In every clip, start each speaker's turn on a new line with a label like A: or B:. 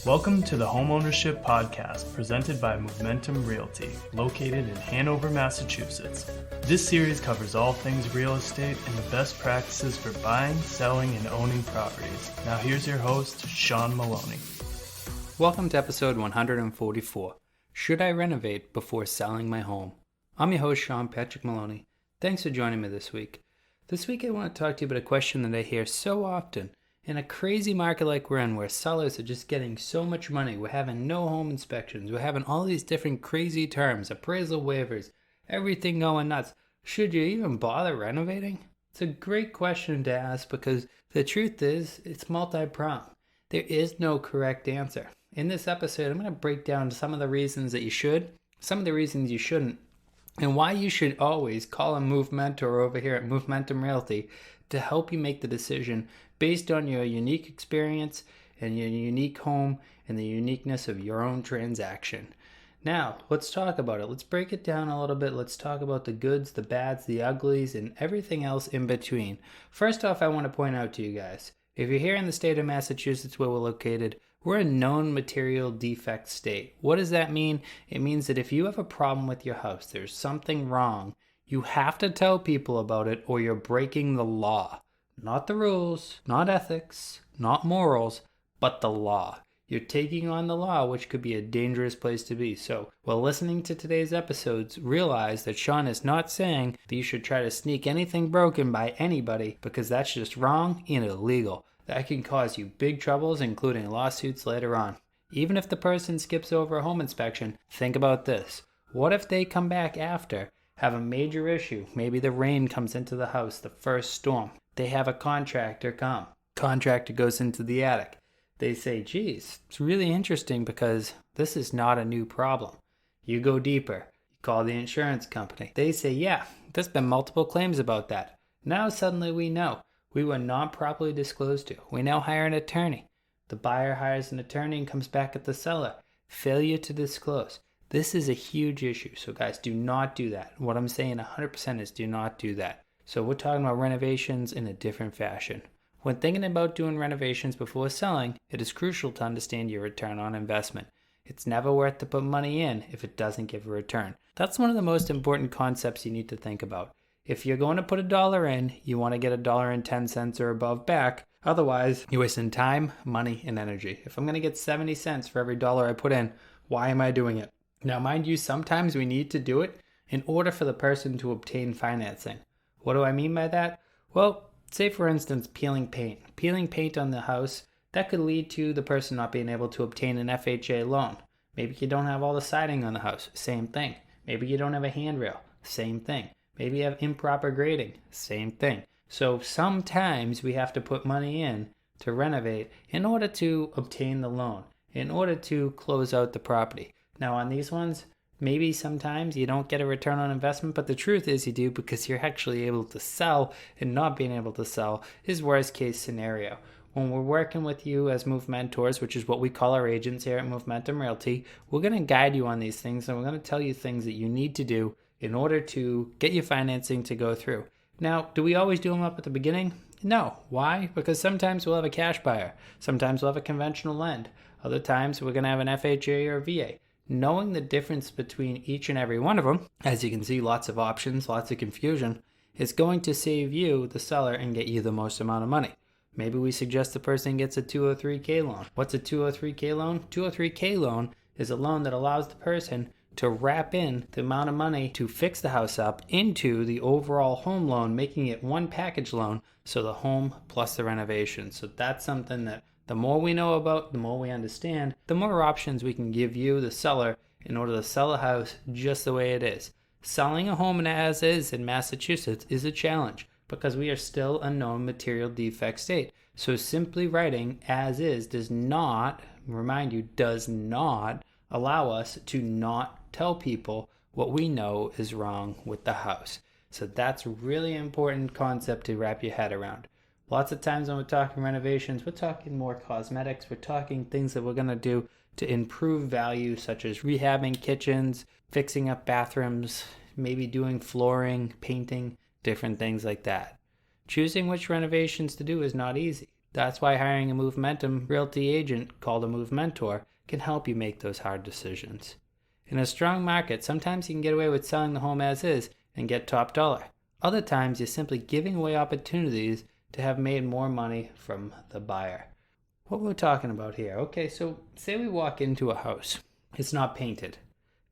A: Welcome to the Homeownership Podcast presented by Momentum Realty, located in Hanover, Massachusetts. This series covers all things real estate and the best practices for buying, selling, and owning properties. Now here's your host, Sean Maloney.
B: Welcome to episode 144. Should I renovate before selling my home? I'm your host, Sean Patrick Maloney. Thanks for joining me this week. This week I want to talk to you about a question that I hear so often. In a crazy market like we're in, where sellers are just getting so much money, we're having no home inspections, we're having all these different crazy terms, appraisal waivers, everything going nuts. Should you even bother renovating? It's a great question to ask because the truth is, it's multi-pronged. There is no correct answer. In this episode, I'm going to break down some of the reasons that you should, some of the reasons you shouldn't, and why you should always call a Move Mentor over here at Momentum Realty to help you make the decision based on your unique experience and your unique home and the uniqueness of your own transaction. Now, let's talk about it. Let's break it down a little bit. Let's talk about the goods, the bads, the uglies, and everything else in between. First off, I want to point out to you guys, if you're here in the state of Massachusetts where we're located, we're a known material defect state. What does that mean? It means that if you have a problem with your house, there's something wrong, you have to tell people about it or you're breaking the law. Not the rules, not ethics, not morals, but the law. You're taking on the law, which could be a dangerous place to be. So, while listening to today's episodes, realize that Sean is not saying that you should try to sneak anything broken by anybody because that's just wrong and illegal. That can cause you big troubles, including lawsuits later on. Even if the person skips over a home inspection, think about this. What if they come back after, have a major issue? Maybe the rain comes into the house, the first storm. They have a contractor come. Contractor goes into the attic. They say, geez, it's really interesting because this is not a new problem. You go deeper. You call the insurance company. They say, yeah, there's been multiple claims about that. Now suddenly we know. We were not properly disclosed to. We now hire an attorney. The buyer hires an attorney and comes back at the seller. Failure to disclose. This is a huge issue. So guys, do not do that. What I'm saying 100% is do not do that. So we're talking about renovations in a different fashion. When thinking about doing renovations before selling, it is crucial to understand your return on investment. It's never worth to put money in if it doesn't give a return. That's one of the most important concepts you need to think about. If you're going to put $1 in, you want to get $1.10 or above back. Otherwise, you're wasting time, money, and energy. If I'm going to get 70 cents for every dollar I put in, why am I doing it? Now, mind you, sometimes we need to do it in order for the person to obtain financing. What do I mean by that? Well, say for instance, peeling paint. Peeling paint on the house, that could lead to the person not being able to obtain an FHA loan. Maybe you don't have all the siding on the house, same thing. Maybe you don't have a handrail, same thing. Maybe you have improper grading, same thing. So sometimes we have to put money in to renovate in order to obtain the loan, in order to close out the property. Now on these ones, maybe sometimes you don't get a return on investment, but the truth is you do because you're actually able to sell, and not being able to sell is worst case scenario. When we're working with you as Move Mentors, which is what we call our agents here at Momentum Realty, we're going to guide you on these things and we're going to tell you things that you need to do in order to get your financing to go through. Now, do we always do them up at the beginning? No. Why? Because sometimes we'll have a cash buyer. Sometimes we'll have a conventional lend. Other times we're going to have an FHA or a VA. Knowing the difference between each and every one of them, as you can see, lots of options, lots of confusion, is going to save you, the seller, and get you the most amount of money. Maybe we suggest the person gets a 203K loan. What's a 203K loan? 203K loan is a loan that allows the person to wrap in the amount of money to fix the house up into the overall home loan, making it one package loan, so the home plus the renovation. So that's something that the more we know about, the more we understand, the more options we can give you, the seller, in order to sell a house just the way it is. Selling a home as is in Massachusetts is a challenge because we are still a known material defect state. So simply writing as is does not, remind you, does not allow us to not tell people what we know is wrong with the house. So that's a really important concept to wrap your head around. Lots of times when we're talking renovations, we're talking more cosmetics. We're talking things that we're going to do to improve value, such as rehabbing kitchens, fixing up bathrooms, maybe doing flooring, painting, different things like that. Choosing which renovations to do is not easy. That's why hiring a Momentum Realty agent called a Move Mentor can help you make those hard decisions. In a strong market, sometimes you can get away with selling the home as is and get top dollar. Other times, you're simply giving away opportunities to have made more money from the buyer. What we're talking about here. Okay, so say we walk into a house. It's not painted.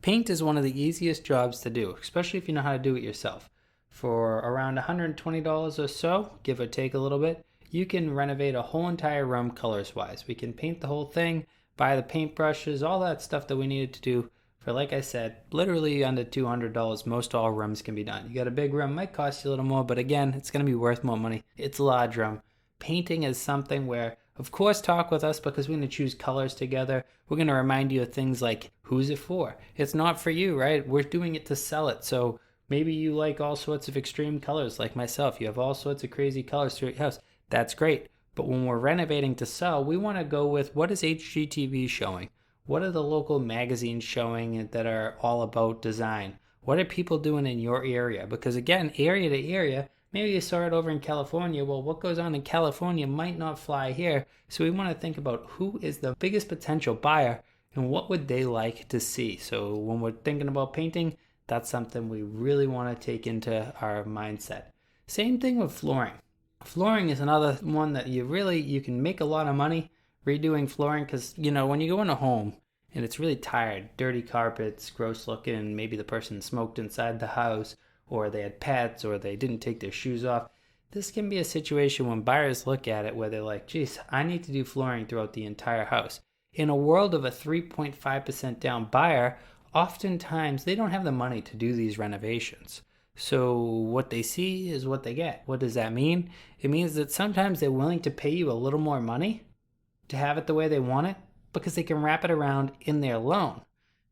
B: Paint is one of the easiest jobs to do, especially if you know how to do it yourself. For around $120 or so, give or take a little bit, you can renovate a whole entire room colors-wise. We can paint the whole thing, buy the paintbrushes, all that stuff that we needed to do. For, like I said, literally under $200, most all rooms can be done. You got a big room, might cost you a little more, but again, it's going to be worth more money. It's a large room. Painting is something where, of course, talk with us because we're going to choose colors together. We're going to remind you of things like, who's it for? It's not for you, right? We're doing it to sell it. So maybe you like all sorts of extreme colors like myself. You have all sorts of crazy colors throughout your house. That's great. But when we're renovating to sell, we want to go with, what is HGTV showing? What are the local magazines showing that are all about design? What are people doing in your area? Because again, area to area, maybe you saw it over in California. Well, what goes on in California might not fly here. So we want to think about who is the biggest potential buyer and what would they like to see. So when we're thinking about painting, that's something we really want to take into our mindset. Same thing with flooring. Flooring is another one that you can make a lot of money redoing flooring, because when you go in a home and it's really tired, dirty carpets, gross looking, maybe the person smoked inside the house, or they had pets, or they didn't take their shoes off, this can be a situation when buyers look at it where they're like, geez, I need to do flooring throughout the entire house. In a world of a 3.5% down buyer, oftentimes they don't have the money to do these renovations. So what they see is what they get. What does that mean? It means that sometimes they're willing to pay you a little more money to have it the way they want it because they can wrap it around in their loan.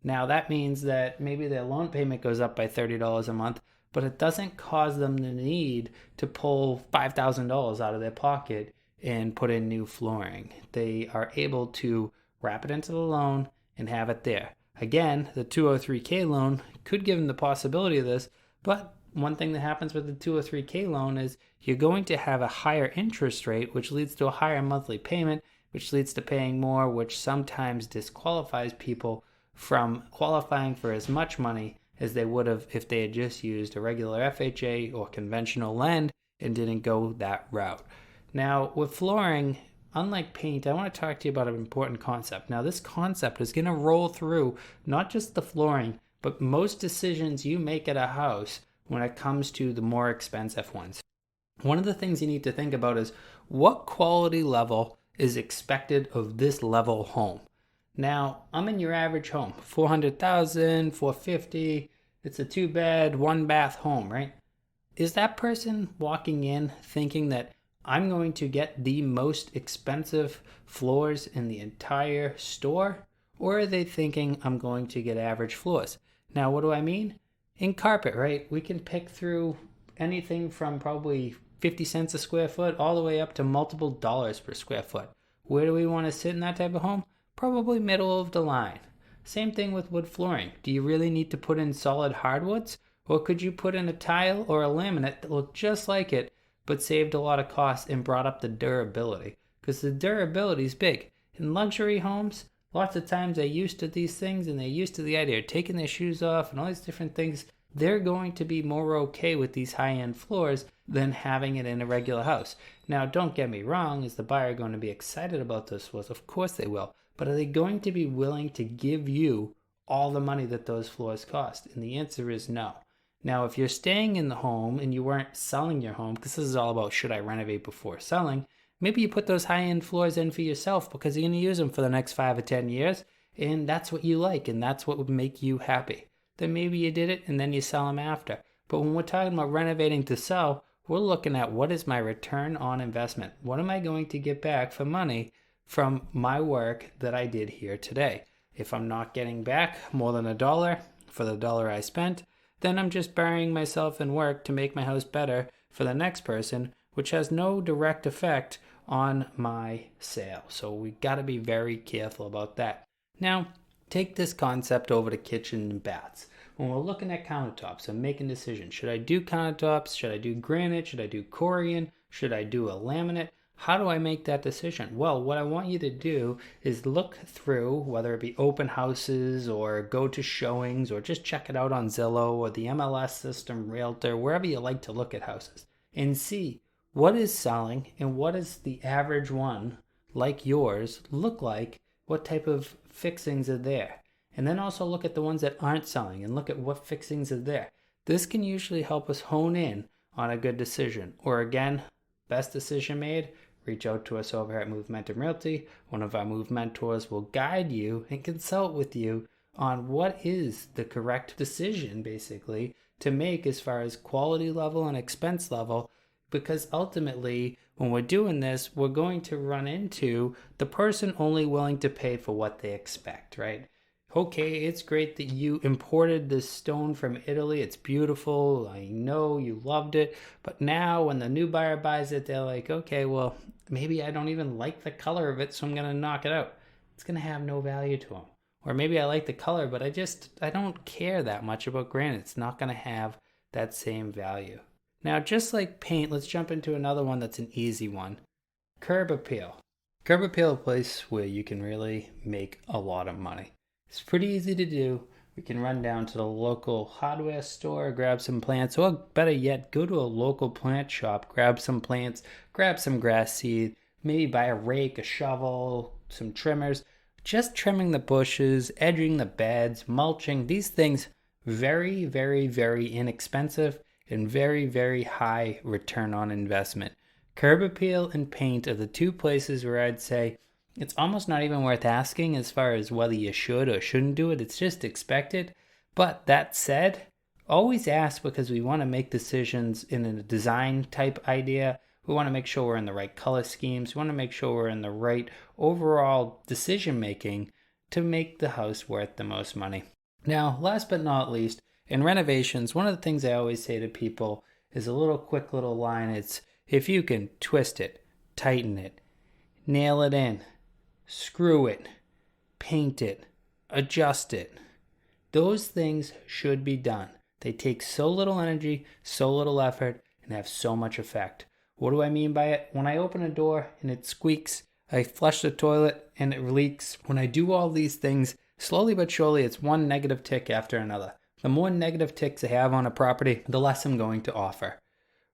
B: Now that means that maybe their loan payment goes up by $30 a month, but it doesn't cause them the need to pull $5,000 out of their pocket and put in new flooring. They are able to wrap it into the loan and have it there. Again, the 203K loan could give them the possibility of this, but one thing that happens with the 203K loan is you're going to have a higher interest rate, which leads to a higher monthly payment, which leads to paying more, which sometimes disqualifies people from qualifying for as much money as they would have if they had just used a regular FHA or conventional lend and didn't go that route. Now, with flooring, unlike paint, I want to talk to you about an important concept. Now, this concept is going to roll through not just the flooring, but most decisions you make at a house when it comes to the more expensive ones. One of the things you need to think about is what quality level is expected of this level home. Now, I'm in your average home, $400,000, $450,000. It's a 2-bed, 1-bath home, right? Is that person walking in thinking that I'm going to get the most expensive floors in the entire store? Or are they thinking I'm going to get average floors? Now, what do I mean? In carpet, right? We can pick through anything from probably 50 cents a square foot all the way up to multiple dollars per square foot. Where do we want to sit in that type of home? Probably middle of the line. Same thing with wood flooring. Do you really need to put in solid hardwoods? Or could you put in a tile or a laminate that looked just like it but saved a lot of cost and brought up the durability? Because the durability is big. In luxury homes, lots of times they're used to these things and they're used to the idea of taking their shoes off and all these different things. They're going to be more okay with these high-end floors than having it in a regular house. Now, don't get me wrong, is the buyer going to be excited about those floors? Of course they will. But are they going to be willing to give you all the money that those floors cost? And the answer is no. Now, if you're staying in the home and you weren't selling your home, because this is all about should I renovate before selling, maybe you put those high-end floors in for yourself because you're going to use them for the next 5 or 10 years, and that's what you like, and that's what would make you happy. Then maybe you did it and then you sell them after. But when we're talking about renovating to sell, we're looking at what is my return on investment? What am I going to get back for money from my work that I did here today? If I'm not getting back more than $1 for the dollar I spent, then I'm just burying myself in work to make my house better for the next person, which has no direct effect on my sale. So we got to be very careful about that. Now, take this concept over to kitchen and baths. When we're looking at countertops and making decisions, should I do countertops? Should I do granite? Should I do Corian? Should I do a laminate? How do I make that decision? Well, what I want you to do is look through, whether it be open houses or go to showings or just check it out on Zillow or the MLS system, Realtor, wherever you like to look at houses, and see what is selling and what is the average one like yours look like, what type of fixings are there. And then also look at the ones that aren't selling and look at what fixings are there. This can usually help us hone in on a good decision. Or again, best decision made, reach out to us over at Momentum Realty. One of our Move mentors will guide you and consult with you on what is the correct decision, basically, to make as far as quality level and expense level. Because ultimately, when we're doing this, we're going to run into the person only willing to pay for what they expect, right? Okay, it's great that you imported this stone from Italy. It's beautiful. I know you loved it. But now when the new buyer buys it, they're like, okay, well, maybe I don't even like the color of it, so I'm going to knock it out. It's going to have no value to them. Or maybe I like the color, but I don't care that much about granite. It's not going to have that same value. Now, just like paint, let's jump into another one that's an easy one. Curb appeal. Curb appeal is a place where you can really make a lot of money. It's pretty easy to do. We can run down to the local hardware store, grab some plants, or better yet, go to a local plant shop, grab some plants, grab some grass seed, maybe buy a rake, a shovel, some trimmers. Just trimming the bushes, edging the beds, mulching, these things very, very, very inexpensive and very, very high return on investment. Curb appeal and paint are the two places where I'd say it's almost not even worth asking as far as whether you should or shouldn't do it. It's just expected. But that said, always ask, because we want to make decisions in a design type idea. We want to make sure we're in the right color schemes. We want to make sure we're in the right overall decision making to make the house worth the most money. Now, last but not least, in renovations, one of the things I always say to people is a quick little line. It's if you can twist it, tighten it, nail it in, screw it, paint it, adjust it. Those things should be done. They take so little energy, so little effort, and have so much effect. What do I mean by it? When I open a door and it squeaks, I flush the toilet and it leaks. When I do all these things, slowly but surely, it's one negative tick after another. The more negative ticks I have on a property, the less I'm going to offer.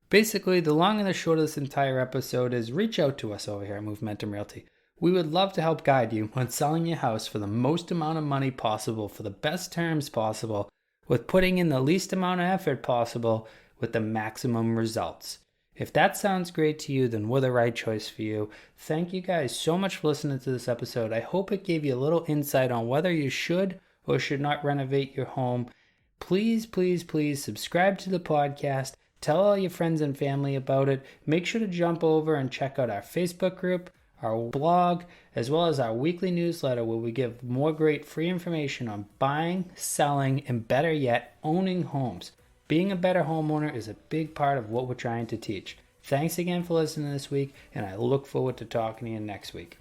B: Basically, the long and the short of this entire episode is reach out to us over here at Momentum Realty. We would love to help guide you on selling your house for the most amount of money possible, for the best terms possible, with putting in the least amount of effort possible, with the maximum results. If that sounds great to you, then we're the right choice for you. Thank you guys so much for listening to this episode. I hope it gave you a little insight on whether you should or should not renovate your home. Please, please, please subscribe to the podcast. Tell all your friends and family about it. Make sure to jump over and check out our Facebook group, our blog, as well as our weekly newsletter where we give more great free information on buying, selling, and better yet, owning homes. Being a better homeowner is a big part of what we're trying to teach. Thanks again for listening this week, and I look forward to talking to you next week.